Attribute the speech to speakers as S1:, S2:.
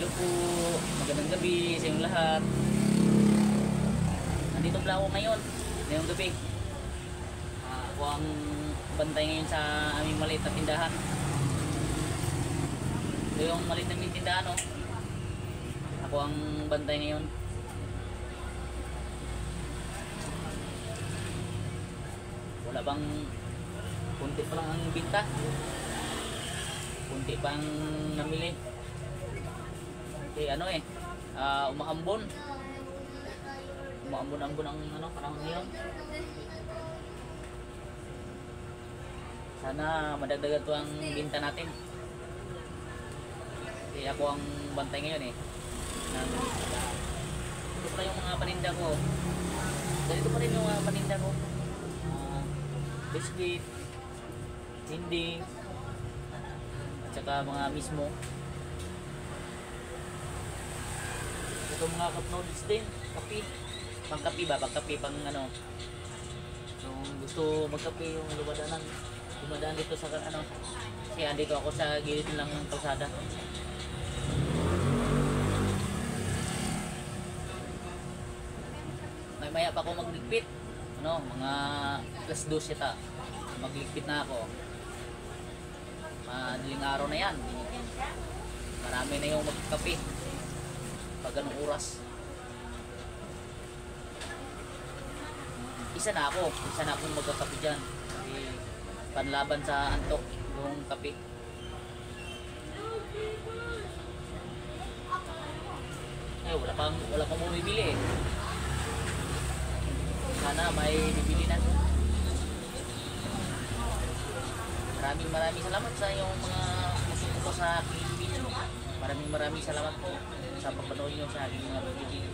S1: Hello po, magandang gabi sa inyong lahat. Nandito pala ako ngayon, ngayong gabi. Ako ang bantay ngayon sa aming maliit na tindahan. Ito yung maliit na tindahan, oh. Ako ang bantay ngayon. Wala bang kunti pa lang ang binta, kunti pang namili. Ano umaambon ang panahon ngayon. Sana madagdagan to ang binta natin. Ako ang bantay ngayon ito pa yung mga paninda ko. Ganito pa rin yung mga paninda ko. Biscuit, hindi, at saka mga mismo. Ito mga cup noodles din, kape. Pangkape ba? Pangkape, pang ano. Yung gusto magkape, yung dumadaan dito sa ano. Kasi andito ako sa gilid lang ng kalsada. Maya pa ako magligpit. Mga alas 12 yata. Magligpit na ako. Madaling araw na yan. Marami na yung magkape pag anong oras. Isa na akong magkakape dyan. Kasi panlaban sa antok yung kape. Wala pang bumibili eh. Sana may bibili na. Maraming salamat sa yung mga sumusuporta sa aking video. Maraming salamat po sa pagpanood nyo sa aking mga video.